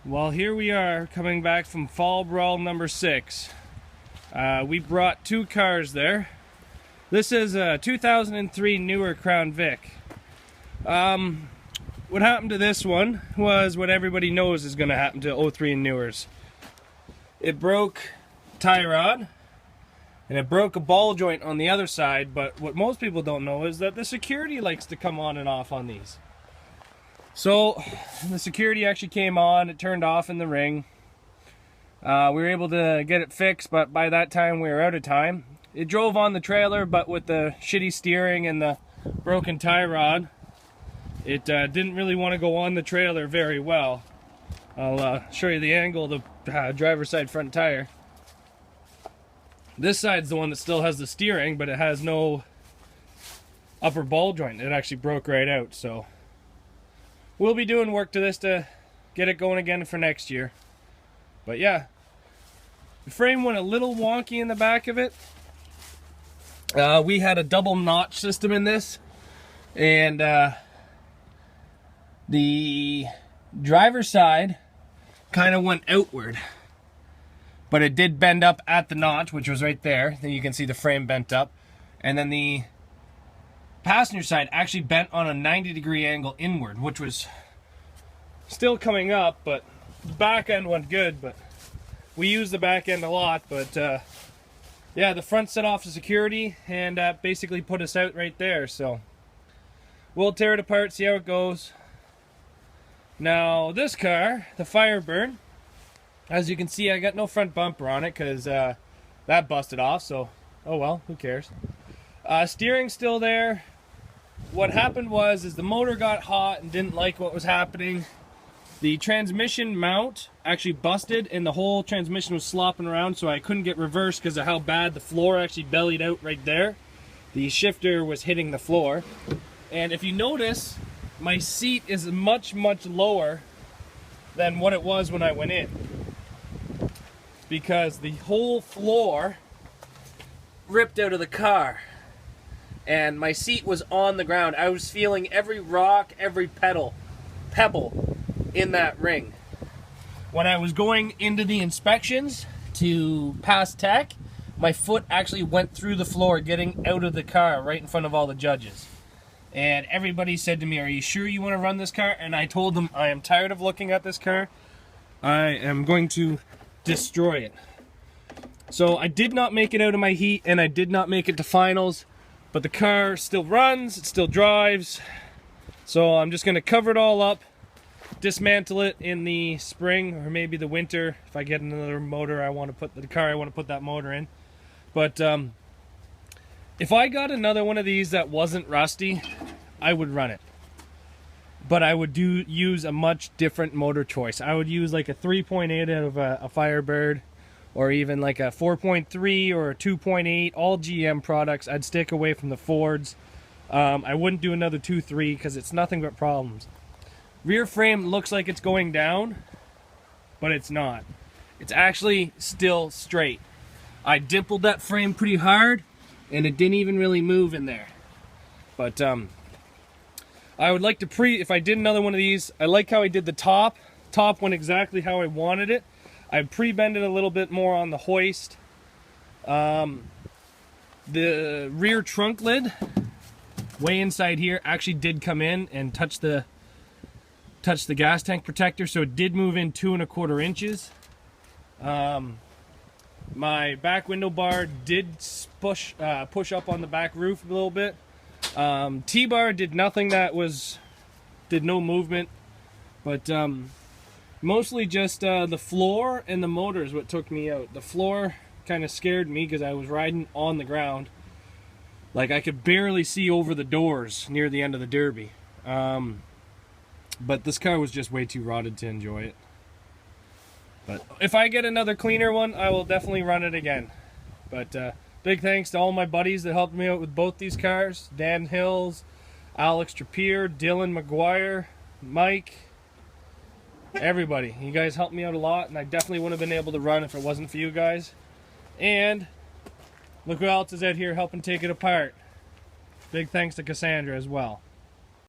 Well, here we are coming back from Fall Brawl number 6. We brought 2 cars there. This is a 2003 newer Crown Vic. What happened to this one was what everybody knows is going to happen to 03 and newers. It broke a tie rod, and it broke a ball joint on the other side, but what most people don't know is that the security likes to come on and off on these. So the security actually came on, it turned off in the ring. We were able to get it fixed, but by that time we were out of time. It drove on the trailer, but with the shitty steering and the broken tie rod, it didn't really want to go on the trailer very well. I'll show you the angle of the driver's side front tire. This side's the one that still has the steering, but it has no upper ball joint. It actually broke right out, so we'll be doing work to this to get it going again for next year. But yeah, the frame went a little wonky in the back of it. We had a double notch system in this, and the driver's side kind of went outward, but it did bend up at the notch, which was right there. Then you can see the frame bent up, and then the passenger side actually bent on a 90-degree angle inward, which was still coming up, but the back end went good. But we use the back end a lot. But yeah, the front set off the security and basically put us out right there. So we'll tear it apart, see how it goes. Now this car, the Firebird, as you can see, I got no front bumper on it because that busted off. So oh well, who cares? Steering's still there. What happened was the motor got hot and didn't like what was happening. The transmission mount actually busted and the whole transmission was slopping around, so I couldn't get reversed because of how bad the floor actually bellied out right there. The shifter was hitting the floor. And if you notice, my seat is much lower than what it was when I went in, because the whole floor ripped out of the car. And my seat was on the ground. I was feeling every rock, every pebble in that ring. When I was going into the inspections to pass tech, my foot actually went through the floor getting out of the car right in front of all the judges. And everybody said to me, "Are you sure you want to run this car?" And I told them, I am tired of looking at this car. I am going to destroy it. So I did not make it out of my heat, and I did not make it to finals. But the car still runs, it still drives. So I'm just going to cover it all up, dismantle it in the spring or maybe the winter if I get another motor I want to put that motor in. But if I got another one of these that wasn't rusty, I would run it. But I would use a much different motor choice. I would use like a 3.8 out of a Firebird, or even like a 4.3 or a 2.8, all GM products. I'd stick away from the Fords. I wouldn't do another 2.3 because it's nothing but problems. Rear frame looks like it's going down, but it's not. It's actually still straight. I dimpled that frame pretty hard, and it didn't even really move in there. But I would like to if I did another one of these, I like how I did the top. Top went exactly how I wanted it. I pre-bended a little bit more on the hoist. The rear trunk lid, way inside here, actually did come in and touch the gas tank protector, so it did move in 2¼ inches. My back window bar did push up on the back roof a little bit. T-bar did nothing, did no movement, but mostly just the floor and the motor is what took me out. The floor kind of scared me because I was riding on the ground. Like I could barely see over the doors near the end of the derby. But this car was just way too rotted to enjoy it. But if I get another cleaner one, I will definitely run it again. But big thanks to all my buddies that helped me out with both these cars. Dan Hills, Alex Trappier, Dylan McGuire, Mike, everybody. You guys helped me out a lot, and I definitely wouldn't have been able to run if it wasn't for you guys. And look who else is out here helping take it apart. Big thanks to Cassandra as well.